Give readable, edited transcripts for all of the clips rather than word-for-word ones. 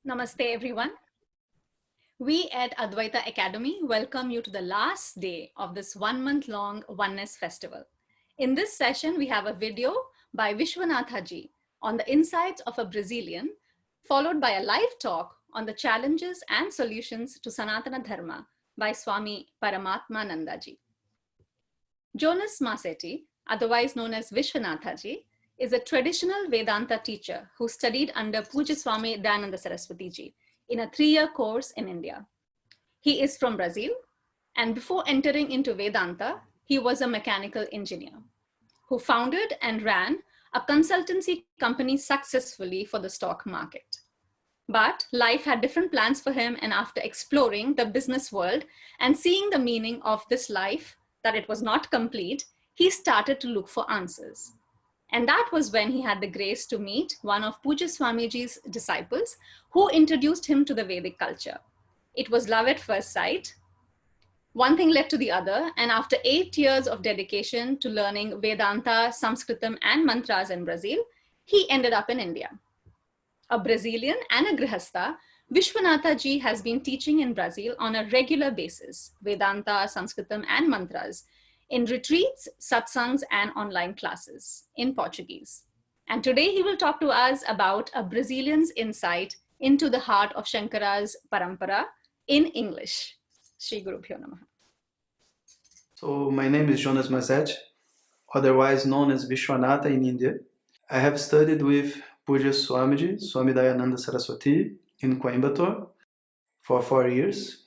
Namaste, everyone. We at Advaita Academy welcome you to the last day of this 1 month long Oneness Festival. In this session, we have a video by Vishwanatha ji on the insights of a Brazilian, followed by a live talk on the challenges and solutions to Sanatana Dharma by Swami Paramatmananda ji. Jonas Masetti, otherwise known as Vishwanatha ji, is a traditional Vedanta teacher who studied under Puja Swami Dayananda Saraswati ji in a 3-year course in India. He is from Brazil, and before entering into Vedanta, he was a mechanical engineer who founded and ran a consultancy company successfully for the stock market. But life had different plans for him, and after exploring the business world and seeing the meaning of this life, that it was not complete, he started to look for answers. And that was when he had the grace to meet one of Puja Swamiji's disciples who introduced him to the Vedic culture. It was love at first sight. One thing led to the other, and after 8 years of dedication to learning Vedanta, Sanskritam, and mantras in Brazil, he ended up in India. A Brazilian and a Grihastha, Vishwanatha ji has been teaching in Brazil on a regular basis, Vedanta, Sanskritam, and mantras, in retreats, satsangs, and online classes in Portuguese. And today he will talk to us about a Brazilian's insight into the heart of Shankara's Parampara in English. Shri Guru Bhyo Namaha. So my name is Jonas Masetti, otherwise known as Vishwanatha in India. I have studied with Puja Swamiji, Swami Dayananda Saraswati in Coimbatore for 4 years.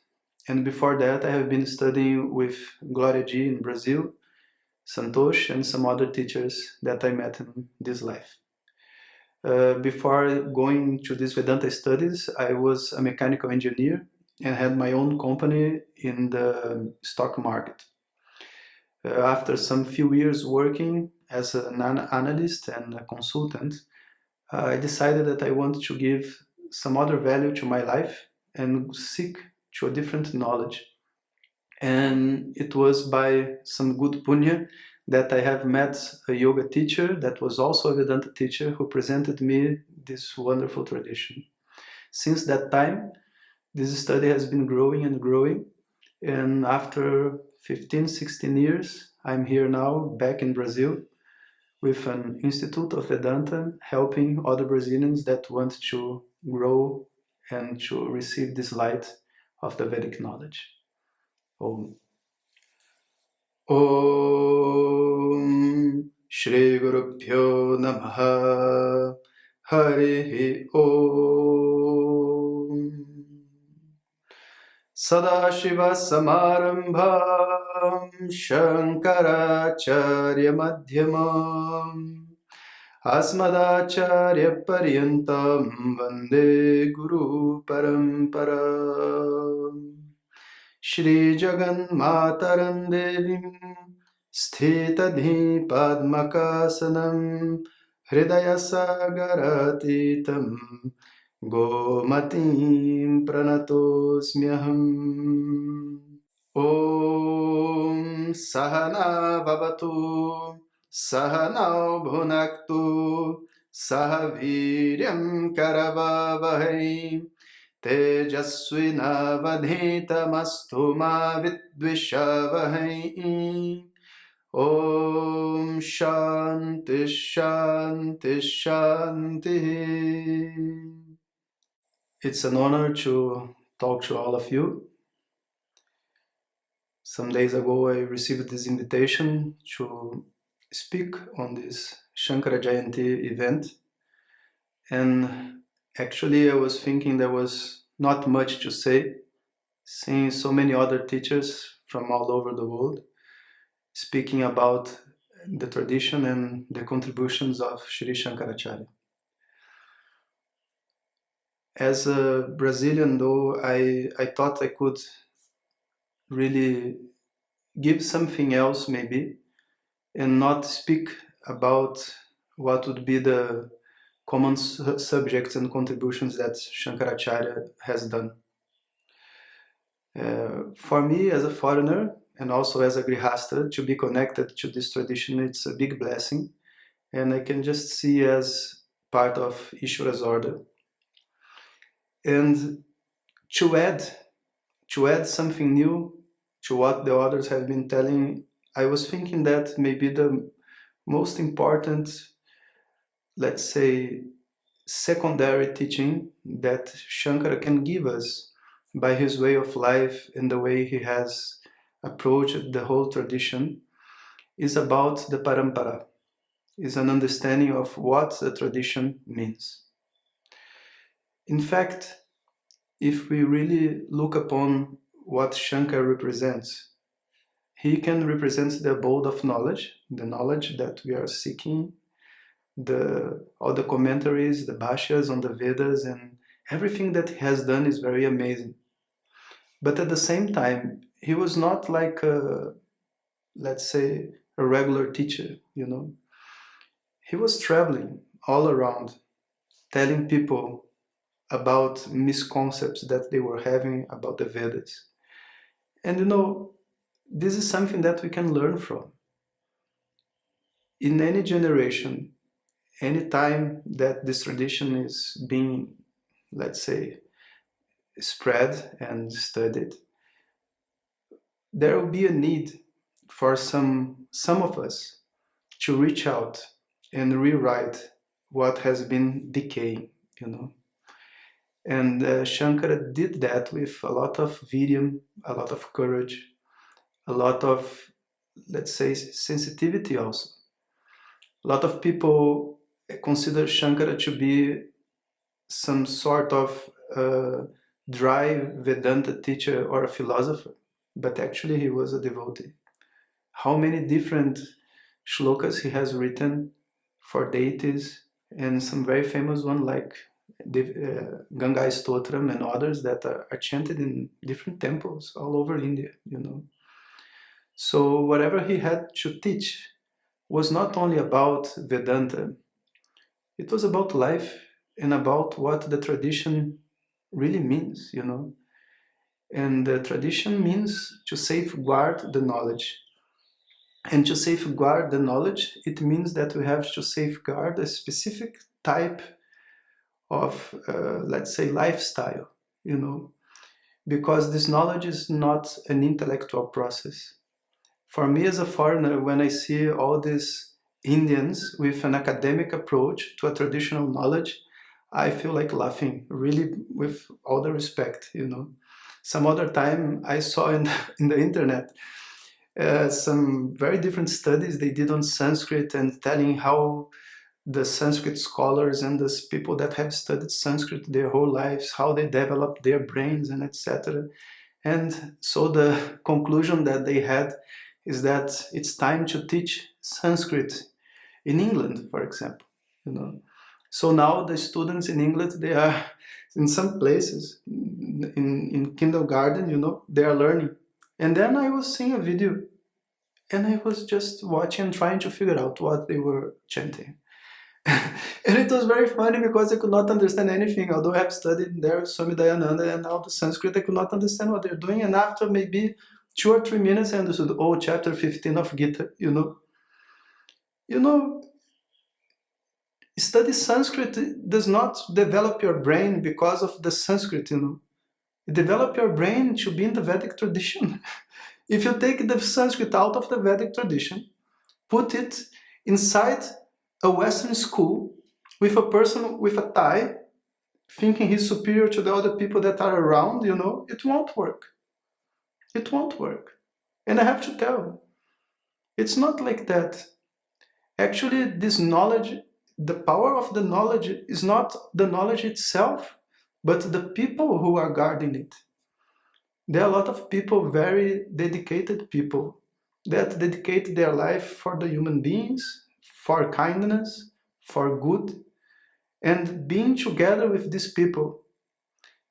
And before that, I have been studying with Gloria Ji in Brazil, Santosh, and some other teachers that I met in this life. Before going to these Vedanta studies, I was a mechanical engineer and had my own company in the stock market. After some few years working as an analyst and a consultant, I decided that I wanted to give some other value to my life and seek to a different knowledge. And it was by some good punya that I have met a yoga teacher that was also a Vedanta teacher who presented me this wonderful tradition. Since that time, this study has been growing and growing. And after 15, 16 years, I'm here now back in Brazil with an Institute of Vedanta, helping other Brazilians that want to grow and to receive this light of the Vedic knowledge. Om. Om Shri Guru Bhyo Namaha Harihi Om Sadashiva Samarambham Shankaracharya Madhyamam Asmadacharya Paryantam Vande Guru Parampara Shri Jagan Mataram Devim Sthitadhi Padmakasanam Hridaya Sagaratitam Gomatim Pranatosmyaham Om Sahana Vavatu Sahana Bhunaktu Sahaviryam Karavavahai Tejasvinavadhitamastu ma vidvishavahai Om Shanti Shanti Shanti. It's an honor to talk to all of you. Some days ago I received this invitation to speak on this Shankara Jayanti event, and actually I was thinking there was not much to say, seeing so many other teachers from all over the world speaking about the tradition and the contributions of Sri Shankaracharya. As a Brazilian, though, I thought I could really give something else maybe and not speak about what would be the common subjects and contributions that Shankaracharya has done. For me, as a foreigner and also as a Grihastha, to be connected to this tradition, it's a big blessing, and I can just see as part of Ishvara's order. And to add something new to what the others have been telling, I was thinking that maybe the most important, let's say, secondary teaching that Shankara can give us by his way of life and the way he has approached the whole tradition is about the Parampara, is an understanding of what the tradition means. In fact, if we really look upon what Shankara represents, he can represent the abode of knowledge, the knowledge that we are seeking, all the commentaries, the bhashyas on the Vedas, and everything that he has done is very amazing. But at the same time, he was not like let's say, a regular teacher, you know. He was traveling all around, telling people about misconceptions that they were having about the Vedas. And you know, this is something that we can learn from. In any generation, any time that this tradition is being, let's say, spread and studied, there will be a need for some of us to reach out and rewrite what has been decaying, you know. And Shankara did that with a lot of viryam, a lot of courage, a lot of, let's say, sensitivity also. A lot of people consider Shankara to be some sort of dry Vedanta teacher or a philosopher, but actually he was a devotee. How many different shlokas he has written for deities, and some very famous one like the Gangai Stotram and others that are chanted in different temples all over India, you know. So whatever he had to teach was not only about Vedanta, it was about life and about what the tradition really means, you know. And the tradition means to safeguard the knowledge. And to safeguard the knowledge, it means that we have to safeguard a specific type of, let's say, lifestyle, you know, because this knowledge is not an intellectual process. For me as a foreigner, when I see all these Indians with an academic approach to a traditional knowledge, I feel like laughing, really, with all the respect, you know. Some other time I saw in the internet some very different studies they did on Sanskrit and telling how the Sanskrit scholars and the people that have studied Sanskrit their whole lives, how they developed their brains and etc. And so the conclusion that they had is that it's time to teach Sanskrit in England, for example. You know, so now the students in England, they are in some places in kindergarten, you know, they are learning. And then I was seeing a video, and I was just watching, trying to figure out what they were chanting. And it was very funny because I could not understand anything. Although I have studied there Swami Dayananda and all the Sanskrit, I could not understand what they're doing. And after maybe 2 or 3 minutes, I understood, oh, chapter 15 of Gita, you know. You know, study Sanskrit does not develop your brain because of the Sanskrit, you know. You develop your brain to be in the Vedic tradition. If you take the Sanskrit out of the Vedic tradition, put it inside a Western school with a person with a tie, thinking he's superior to the other people that are around, you know, it won't work. It won't work. And I have to tell you, it's not like that. Actually, this knowledge, the power of the knowledge is not the knowledge itself, but the people who are guarding it. There are a lot of people, very dedicated people, that dedicate their life for the human beings, for kindness, for good, and being together with these people,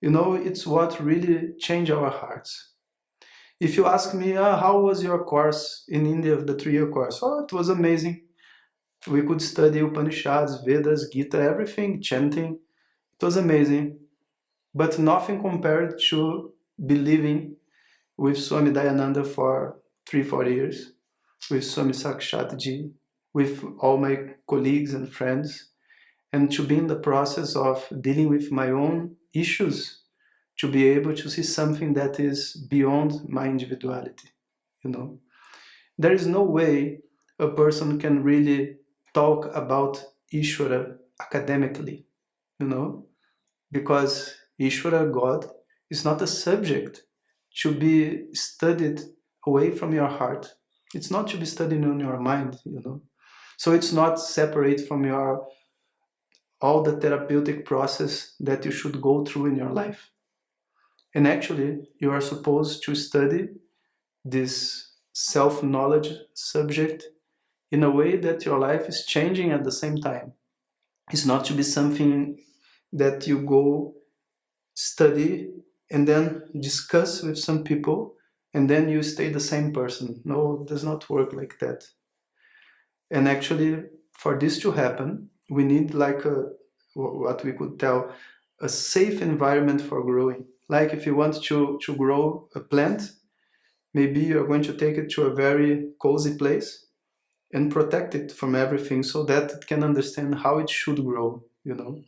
you know, it's what really changed our hearts. If you ask me, how was your course in India, the 3-year course? Oh, it was amazing. We could study Upanishads, Vedas, Gita, everything, chanting. It was amazing. But nothing compared to believing with Swami Dayananda for 3-4 years, with Swami Sakshatji, with all my colleagues and friends, and to be in the process of dealing with my own issues to be able to see something that is beyond my individuality, you know. There is no way a person can really talk about Ishvara academically, you know, because Ishvara, God, is not a subject to be studied away from your heart. It's not to be studied on your mind, you know. So it's not separate from your all the therapeutic process that you should go through in your life. And actually, you are supposed to study this self-knowledge subject in a way that your life is changing at the same time. It's not to be something that you go study and then discuss with some people and then you stay the same person. No, it does not work like that. And actually, for this to happen, we need like a what we could tell a safe environment for growing. Like if you want to grow a plant, maybe you're going to take it to a very cozy place and protect it from everything so that it can understand how it should grow, you know.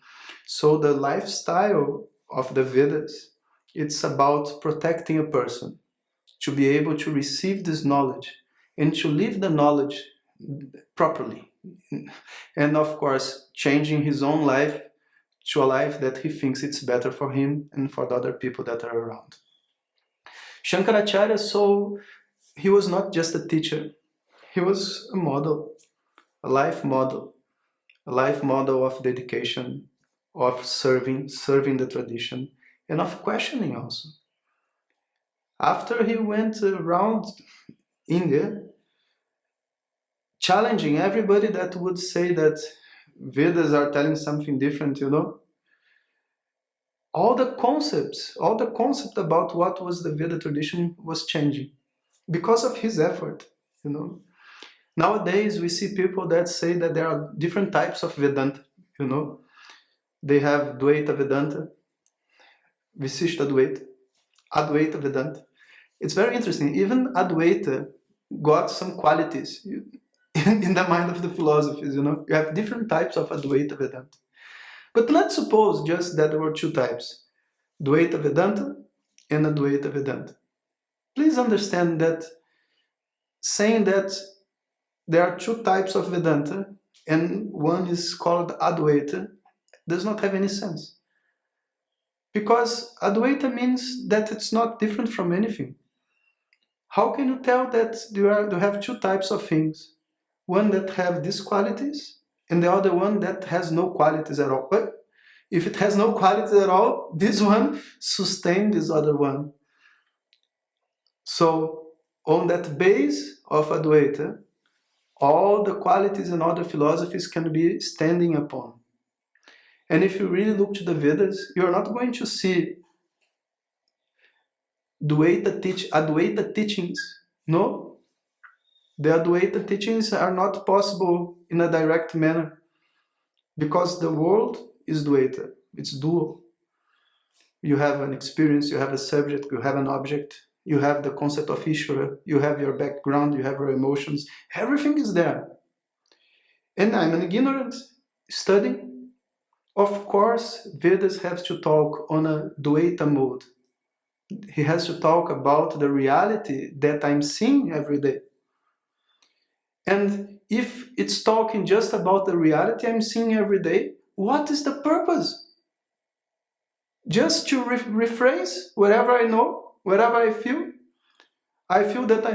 So the lifestyle of the Vedas, it's about protecting a person to be able to receive this knowledge and to live the knowledge properly. And of course, changing his own life to a life that he thinks it's better for him and for the other people that are around. Shankaracharya, so he was not just a teacher, he was a model, a life model, a life model of dedication, of serving the tradition, and of questioning also. After he went around India, challenging everybody that would say that Vedas are telling something different, you know. All the concept about what was the Veda tradition was changing because of his effort, you know. Nowadays, we see people that say that there are different types of Vedanta, you know. They have Dvaita Vedanta, Visishta Dvaita, Advaita Vedanta. It's very interesting. Even Advaita got some qualities in the mind of the philosophies, you know. You have different types of Advaita Vedanta. But let's suppose just that there were two types, Dvaita Vedanta and Advaita Vedanta. Please understand that saying that there are two types of Vedanta and one is called Advaita does not have any sense. Because Advaita means that it's not different from anything. How can you tell that you have two types of things? One that have these qualities and the other one that has no qualities at all. But if it has no qualities at all, this one sustains this other one. So on that base of Advaita, all the qualities and other philosophies can be standing upon. And if you really look to the Vedas, you're not going to see Advaita teachings. No, the Advaita teachings are not possible in a direct manner because the world is Dvaita. It's dual. You have an experience, you have a subject, you have an object, you have the concept of Ishvara, you have your background, you have your emotions. Everything is there. And I'm an ignorant studying. Of course, Vedas have to talk on a Dvaita mode. He has to talk about the reality that I'm seeing every day. And if it's talking just about the reality I'm seeing every day, what is the purpose? Just to rephrase whatever I know, whatever I feel. I feel that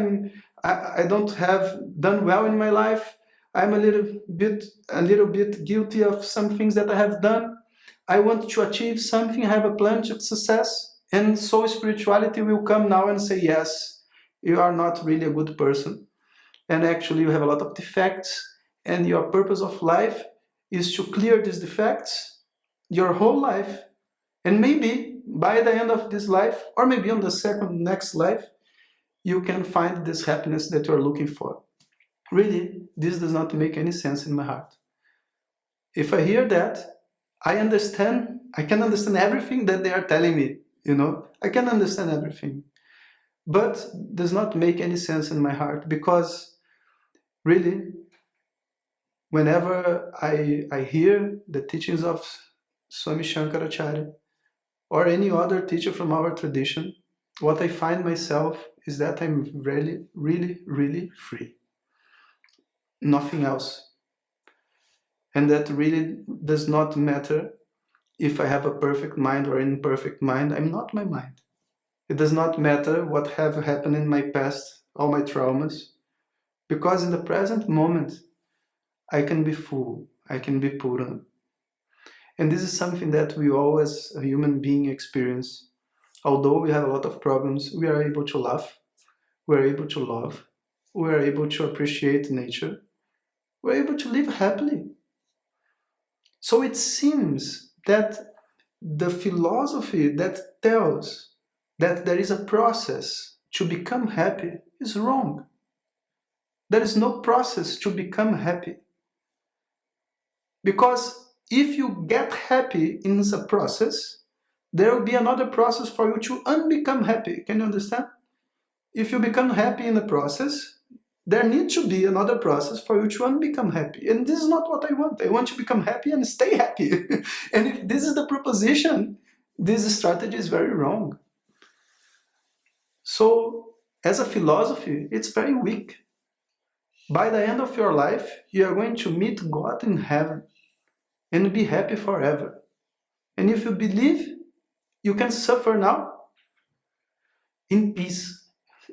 I don't have done well in my life. I'm a little bit guilty of some things that I have done. I want to achieve something. I have a plan to success, and so spirituality will come now and say, yes, you are not really a good person, and actually you have a lot of defects, and your purpose of life is to clear these defects your whole life, and maybe by the end of this life, or maybe on the next life, you can find this happiness that you're looking for. Really, this does not make any sense in my heart. If I hear that, I can understand everything that they are telling me, you know, I can understand everything. But does not make any sense in my heart because really, whenever I hear the teachings of Swami Shankaracharya, or any other teacher from our tradition, what I find myself is that I'm really, really, really free. Nothing else. And that really does not matter if I have a perfect mind or an imperfect mind. I'm not my mind. It does not matter what have happened in my past, all my traumas, because in the present moment, I can be full, I can be pura. And this is something that we all as a human being experience. Although we have a lot of problems, we are able to laugh, we are able to love, we are able to appreciate nature, we are able to live happily. So it seems that the philosophy that tells that there is a process to become happy is wrong. There is no process to become happy. Because if you get happy in the process, there will be another process for you to unbecome happy. Can you understand? If you become happy in the process, there needs to be another process for you to unbecome happy. And this is not what I want. I want to become happy and stay happy. And if this is the proposition, this strategy is very wrong. So, as a philosophy, it's very weak. By the end of your life, you are going to meet God in heaven and be happy forever. And if you believe you can suffer now in peace,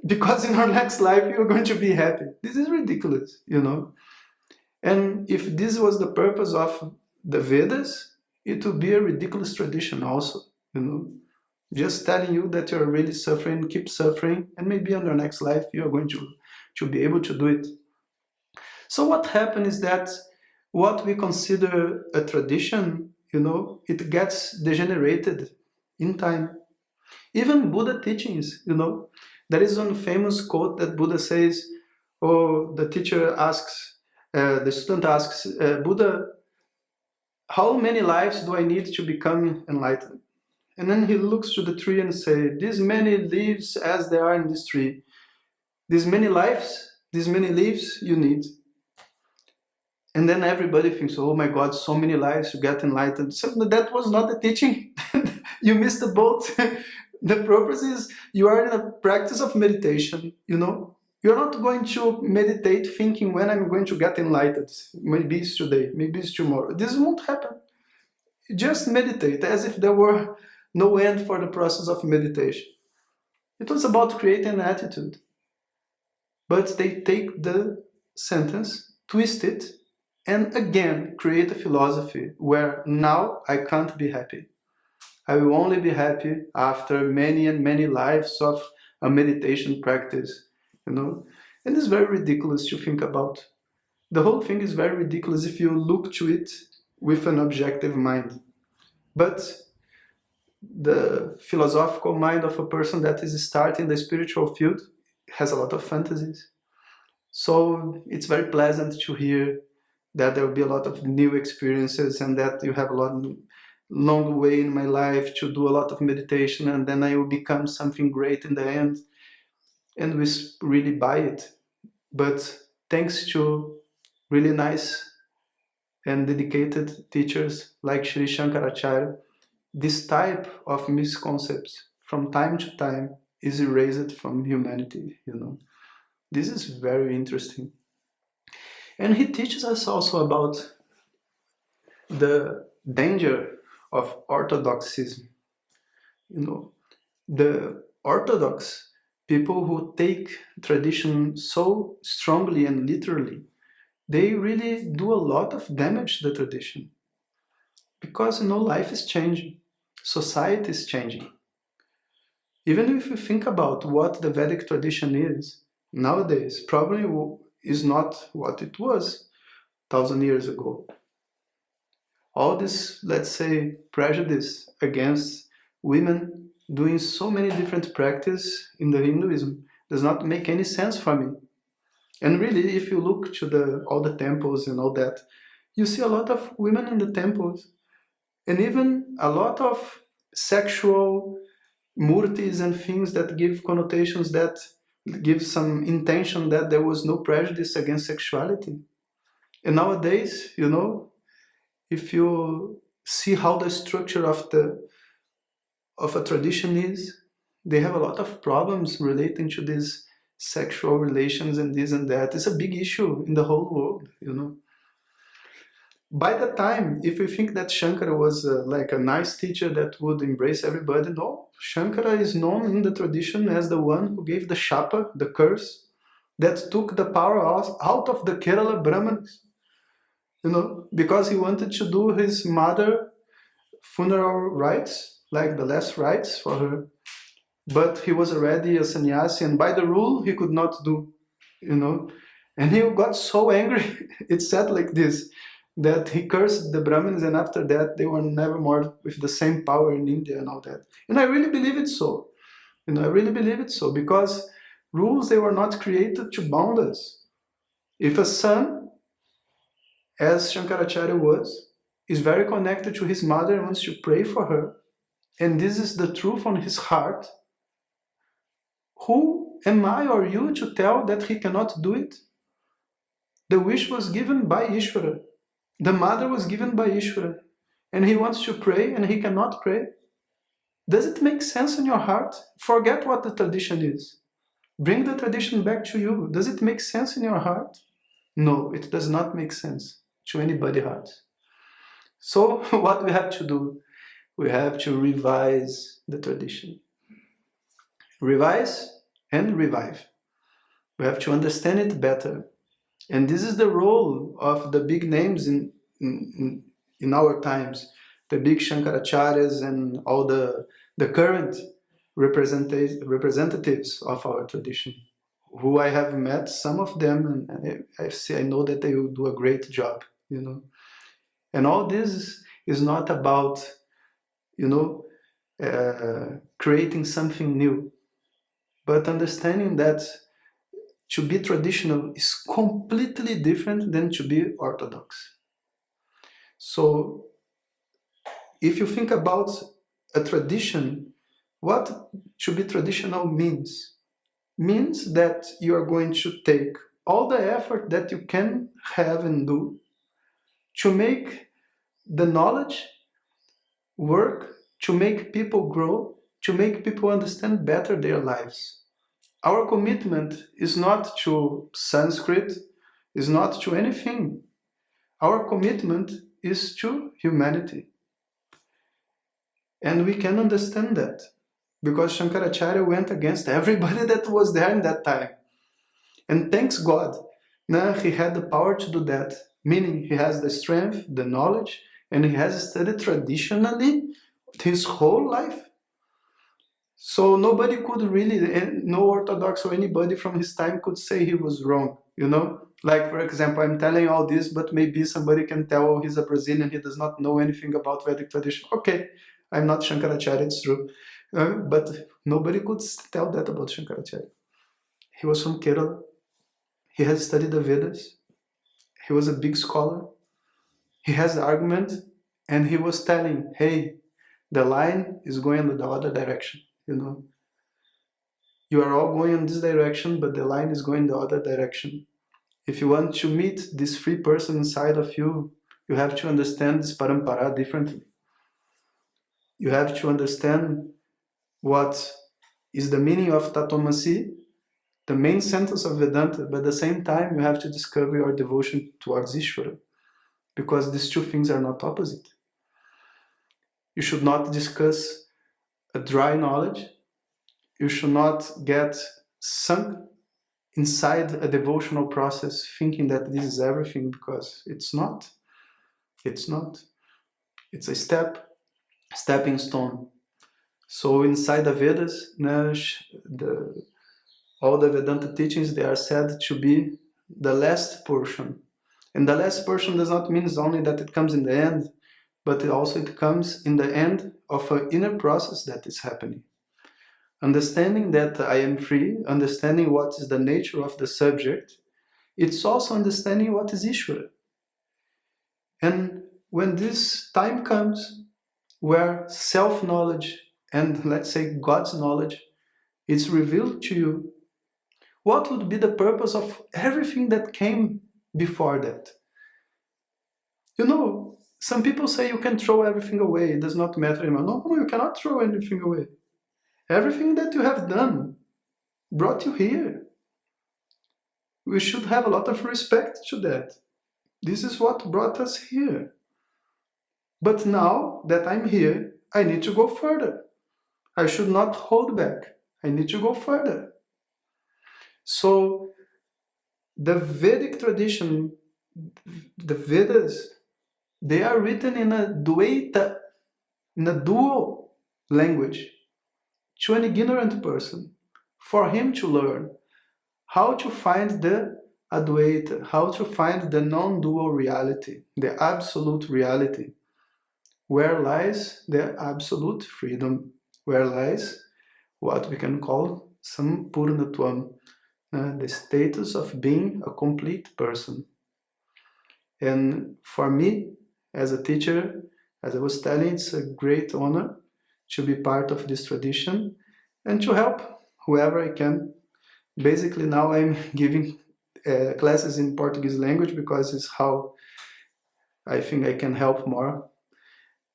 because in our next life you're going to be happy. This is ridiculous, you know. And if this was the purpose of the Vedas, it would be a ridiculous tradition also, you know. Just telling you that you're really suffering, keep suffering, and maybe in your next life you're going to be able to do it. So what happened is that what we consider a tradition, you know, it gets degenerated in time. Even Buddha teachings, you know, there is one famous quote that Buddha says, or the teacher asks, the student asks, Buddha, how many lives do I need to become enlightened? And then he looks to the tree and say, these many leaves as there are in this tree, these many lives, these many leaves you need. And then everybody thinks, oh my God, so many lives to get enlightened. So that was not the teaching. You missed the boat. The purpose is you are in a practice of meditation, you know. You're not going to meditate thinking when I'm going to get enlightened. Maybe it's today, maybe it's tomorrow. This won't happen. Just meditate as if there were no end for the process of meditation. It was about creating an attitude. But they take the sentence, twist it, and again create a philosophy where now I can't be happy. I will only be happy after many and many lives of a meditation practice, you know. And it's very ridiculous to think about. The whole thing is very ridiculous if you look to it with an objective mind. But the philosophical mind of a person that is starting the spiritual field has a lot of fantasies. So it's very pleasant to hear that there will be a lot of new experiences and that you have a long way in my life to do a lot of meditation and then I will become something great in the end. And we really buy it. But thanks to really nice and dedicated teachers like Sri Shankaracharya, this type of misconceptions from time to time is erased from humanity, you know. This is very interesting. And he teaches us also about the danger of orthodoxism. You know, the orthodox people who take tradition so strongly and literally, they really do a lot of damage to the tradition. Because, you know, life is changing, society is changing. Even if you think about what the Vedic tradition is nowadays, probably is not what it was 1,000 years ago. All this, let's say, prejudice against women doing so many different practices in the Hinduism does not make any sense for me. And really, if you look to all the temples and all that, you see a lot of women in the temples, and even a lot of sexual murtis and things that give connotations that give some intention that there was no prejudice against sexuality. And nowadays, you know, if you see how the structure of a tradition is they have a lot of problems relating to these sexual relations and this and that. It's a big issue in the whole world, you know. By the time, if you think that Shankara was like a nice teacher that would embrace everybody, no. Shankara is known in the tradition as the one who gave the shapa, the curse, that took the power out of the Kerala Brahmins, you know, because he wanted to do his mother funeral rites, like the last rites for her. But he was already a sannyasi, and by the rule, he could not do, you know. And he got so angry, it's said like this, that he cursed the Brahmins, and after that, they were never more with the same power in India and all that. And I really believe it so. You know, I really believe it so, because rules, they were not created to bound us. If a son, as Shankaracharya was, is very connected to his mother and wants to pray for her, and this is the truth on his heart, who am I or you to tell that he cannot do it? The wish was given by Ishvara. The mother was given by Ishvara. And he wants to pray and he cannot pray. Does it make sense in your heart? Forget what the tradition is. Bring the tradition back to you. Does it make sense in your heart? No, it does not make sense to anybody's heart. So what we have to do? We have to revise the tradition. Revise and revive. We have to understand it better. And this is the role of the big names in our times, the big Shankaracharyas and all the current representatives of our tradition, who I have met some of them, and I know that they will do a great job, you know. And all this is not about, you know, creating something new, but understanding that to be traditional is completely different than to be orthodox. So if you think about a tradition, what to be traditional means? Means that you are going to take all the effort that you can have and do to make the knowledge work, to make people grow, to make people understand better their lives. Our commitment is not to Sanskrit, is not to anything. Our commitment is to humanity. And we can understand that because Shankaracharya went against everybody that was there in that time. And thanks God, now he had the power to do that, meaning he has the strength, the knowledge, and he has studied traditionally his whole life. So nobody could really, no Orthodox or anybody from his time could say he was wrong, you know? Like, for example, I'm telling all this, but maybe somebody can tell, oh, he's a Brazilian, he does not know anything about Vedic tradition. Okay, I'm not Shankaracharya, it's true. But nobody could tell that about Shankaracharya. He was from Kerala. He has studied the Vedas. He was a big scholar. He has the argument, and he was telling, hey, the line is going in the other direction, you know. You are all going in this direction, but the line is going the other direction. If you want to meet this free person inside of you, you have to understand this Parampara differently. You have to understand what is the meaning of Tatvamasi, the main sentence of Vedanta, but at the same time you have to discover your devotion towards Ishvara, because these two things are not opposite. You should not discuss a dry knowledge. You should not get sunk inside a devotional process thinking that this is everything, because it's not. It's not. It's a stepping stone. So inside the Vedas, all the Vedanta teachings, they are said to be the last portion. And the last portion does not mean only that it comes in the end, but it comes in the end of an inner process that is happening. Understanding that I am free, understanding what is the nature of the subject, it's also understanding what is Ishvara. And when this time comes where self-knowledge and, let's say, God's knowledge is revealed to you, what would be the purpose of everything that came before that? You know, Some people say you can throw everything away, it does not matter anymore. No, no, you cannot throw anything away. Everything that you have done brought you here. We should have a lot of respect to that. This is what brought us here. But now that I'm here, I need to go further. I should not hold back. I need to go further. So the Vedic tradition, the Vedas, they are written in a Advaita, in a dual language, to an ignorant person, for him to learn how to find the Advaita, how to find the non-dual reality, the absolute reality, where lies the absolute freedom, where lies what we can call Sampurnatvam, the status of being a complete person. And for me, as a teacher, as I was telling, it's a great honor to be part of this tradition and to help whoever I can. Basically, now I'm giving classes in Portuguese language because it's how I think I can help more.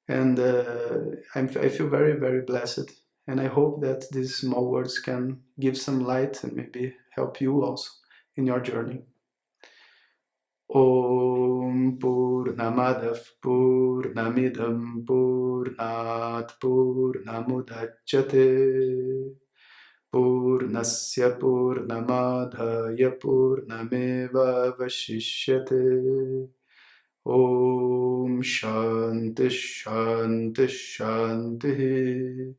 And I feel very, very blessed. And I hope that these small words can give some light and maybe help you also in your journey. Om Purnamadav Purnamidam Purnat Purnamudachyate Purnasya Purnamadhaya Purnameva Vashishyate Om Shanti Shanti Shanti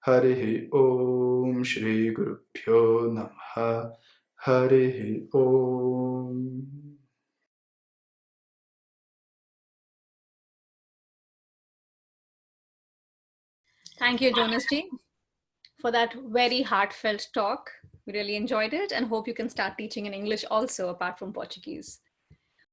Harihi Om Shri Guru Pyo Namaha Harihi Om. Thank you, Jonas ji, for that very heartfelt talk. We really enjoyed it and hope you can start teaching in English also, apart from Portuguese.